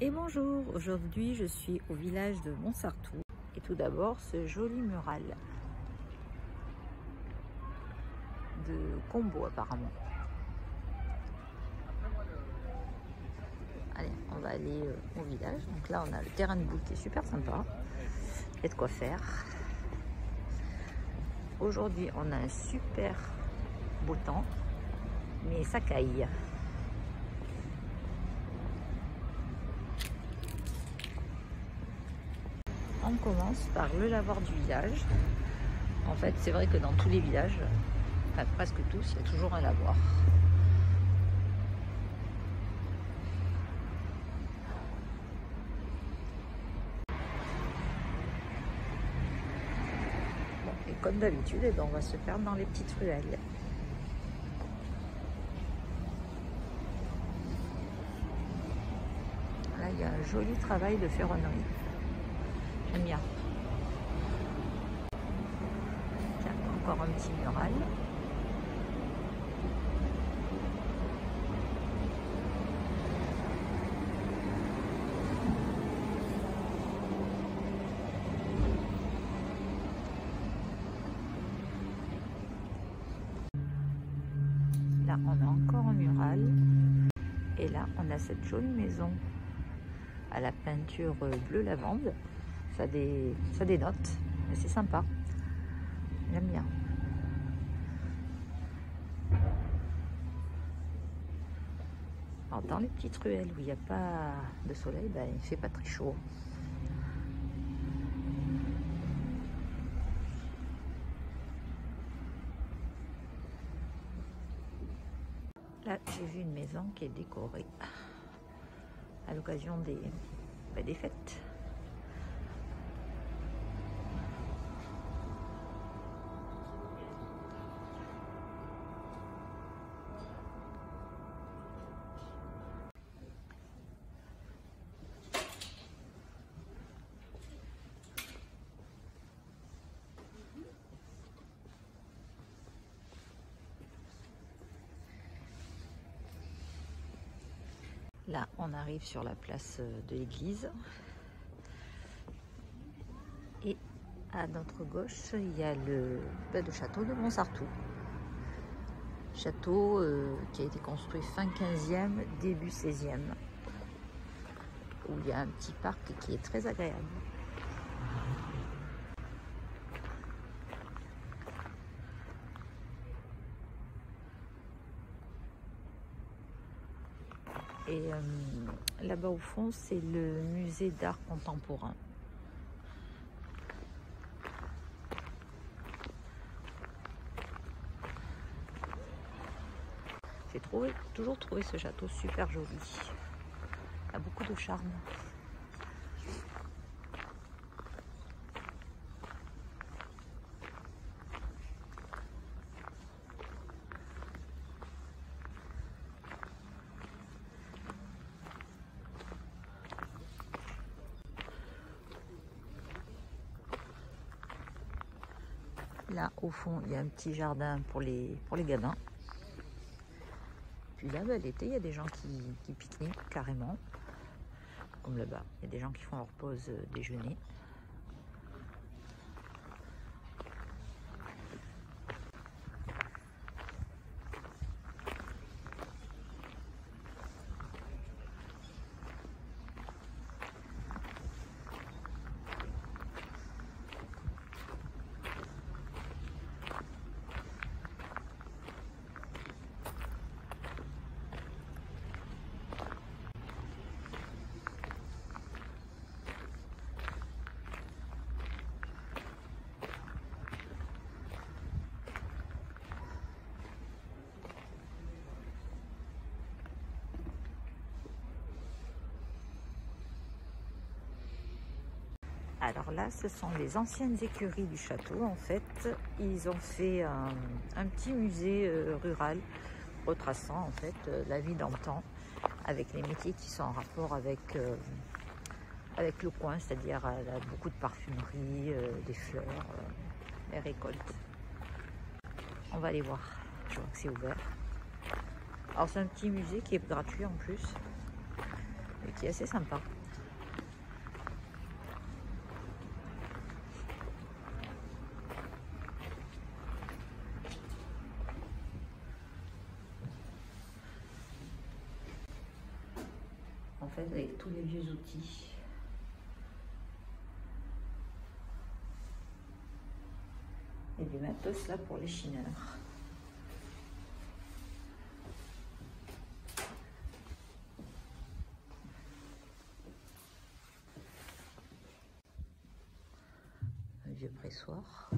Et bonjour, aujourd'hui je suis au village de Montsartou et tout d'abord ce joli mural de Combo apparemment. Allez, on va aller au village. Donc là on a le terrain de boule qui est super sympa, il y a de quoi faire. Aujourd'hui on a un super beau temps, mais ça caille. On commence par le lavoir du village. En fait, c'est vrai que dans tous les villages, enfin presque tous, il y a toujours un lavoir. Bon, et comme d'habitude, on va se perdre dans les petites ruelles. Là, il y a un joli travail de ferronnerie. J'aime bien. Tiens, encore un petit mural. Là, on a encore un mural. Et là, on a cette jolie maison à la peinture bleu lavande. Ça dénote, mais c'est sympa. J'aime bien. Alors, dans les petites ruelles où il n'y a pas de soleil, ben, il ne fait pas très chaud. Là, j'ai vu une maison qui est décorée à l'occasion des fêtes. Là, on arrive sur la place de l'église. Et à notre gauche, il y a le château de Montsartou. Château qui a été construit fin 15e, début 16e. Où il y a un petit parc qui est très agréable. Et là-bas au fond, c'est le musée d'art contemporain. J'ai toujours trouvé ce château super joli. Il a beaucoup de charme. Là, au fond, il y a un petit jardin pour les gamins. Puis là, l'été, il y a des gens qui pique-niquent carrément. Comme là-bas, il y a des gens qui font leur pause déjeuner. Alors là, ce sont les anciennes écuries du château. En fait, ils ont fait un petit musée rural retraçant en fait la vie d'antan avec les métiers qui sont en rapport avec le coin, c'est-à-dire beaucoup de parfumerie, des fleurs, les récoltes. On va aller voir. Je vois que c'est ouvert. Alors c'est un petit musée qui est gratuit en plus. et qui est assez sympa. En fait, avec tous les vieux outils. Et du matos là pour les chineurs. Un vieux pressoir.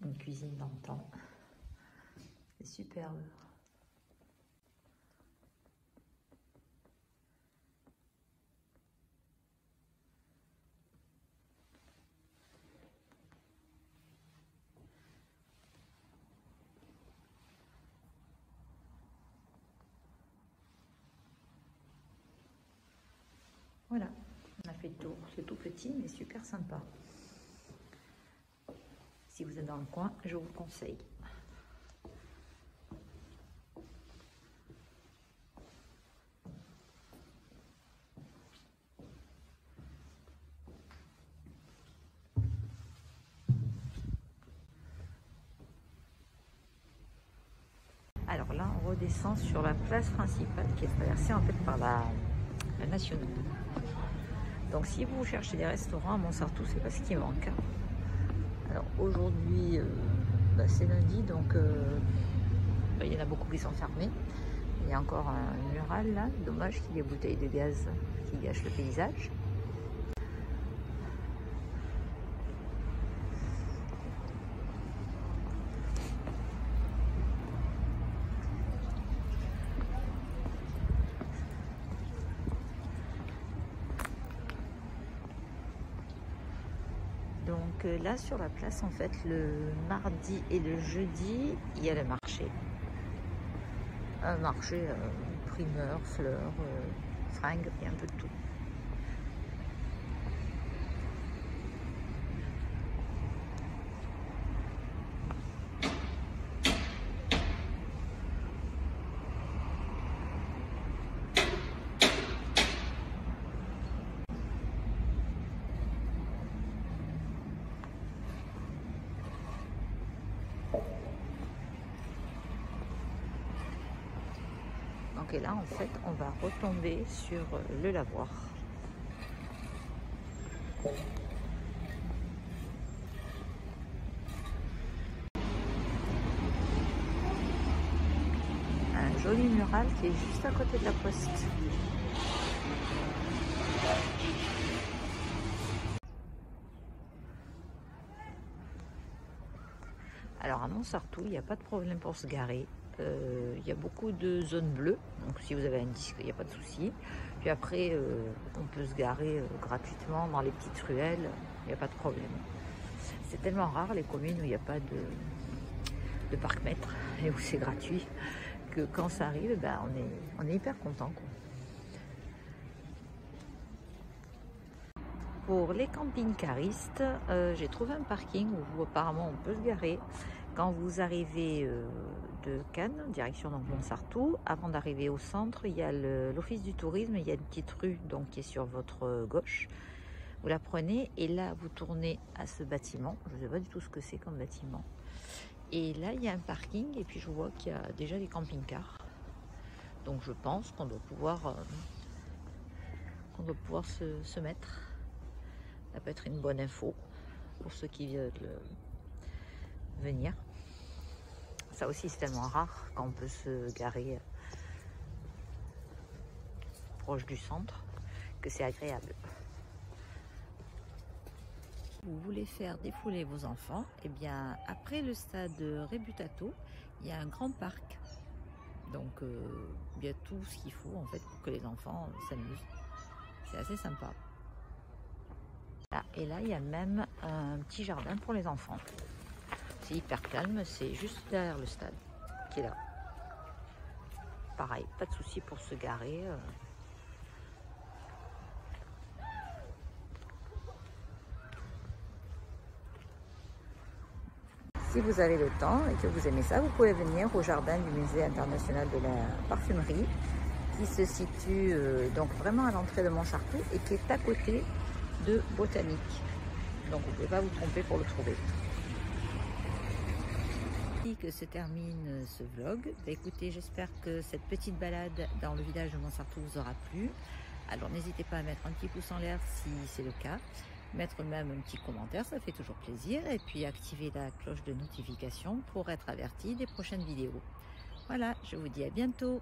Une cuisine d'antan. C'est superbe. Voilà, on a fait le tour. C'est tout petit mais super sympa. Si vous êtes dans le coin, je vous conseille. Alors là, on redescend sur la place principale qui est traversée en fait par la nationale. Donc si vous cherchez des restaurants à Montsartou, c'est pas ce qui manque. Alors aujourd'hui, c'est lundi, donc il y en a beaucoup qui sont fermés. Il y a encore un mural là, dommage qu'il y ait des bouteilles de gaz qui gâchent le paysage. Donc là sur la place, en fait, le mardi et le jeudi, il y a le marché. Un marché primeur, fleurs, fringues, il y a un peu de tout. Donc et là, en fait, on va retomber sur le lavoir. Un joli mural qui est juste à côté de la poste. Alors à Montsartou, il n'y a pas de problème pour se garer. Il y a beaucoup de zones bleues, donc si vous avez un disque, il n'y a pas de souci. Puis après, on peut se garer gratuitement dans les petites ruelles, il n'y a pas de problème. C'est tellement rare les communes où il n'y a pas de parc-mètre et où c'est gratuit que quand ça arrive, ben, on est hyper content, quoi. Pour les camping-caristes, j'ai trouvé un parking où apparemment on peut se garer. Quand vous arrivez de Cannes, direction donc Montsartou, avant d'arriver au centre, il y a l'office du tourisme, il y a une petite rue donc, qui est sur votre gauche. Vous la prenez et là vous tournez à ce bâtiment. Je ne sais pas du tout ce que c'est comme bâtiment. Et là il y a un parking et puis je vois qu'il y a déjà des camping-cars. Donc je pense qu'on doit pouvoir, se mettre. Ça peut être une bonne info pour ceux qui veulent venir. Ça aussi, c'est tellement rare quand on peut se garer proche du centre que c'est agréable. Vous voulez faire défouler vos enfants, et bien après le stade Rebutato, il y a un grand parc. Donc il y a tout ce qu'il faut en fait pour que les enfants s'amusent. C'est assez sympa. Et là, il y a même un petit jardin pour les enfants. C'est hyper calme, c'est juste derrière le stade qui est là. Pareil, pas de souci pour se garer. Si vous avez le temps et que vous aimez ça, vous pouvez venir au jardin du Musée international de la parfumerie qui se situe donc vraiment à l'entrée de Montsartou et qui est à côté de Botanique. Donc vous ne pouvez pas vous tromper pour le trouver. Que se termine ce vlog. Écoutez, j'espère que cette petite balade dans le village de Montsartou vous aura plu. Alors n'hésitez pas à mettre un petit pouce en l'air si c'est le cas, mettre même un petit commentaire, ça fait toujours plaisir, et puis activer la cloche de notification pour être averti des prochaines vidéos. Voilà, je vous dis à bientôt.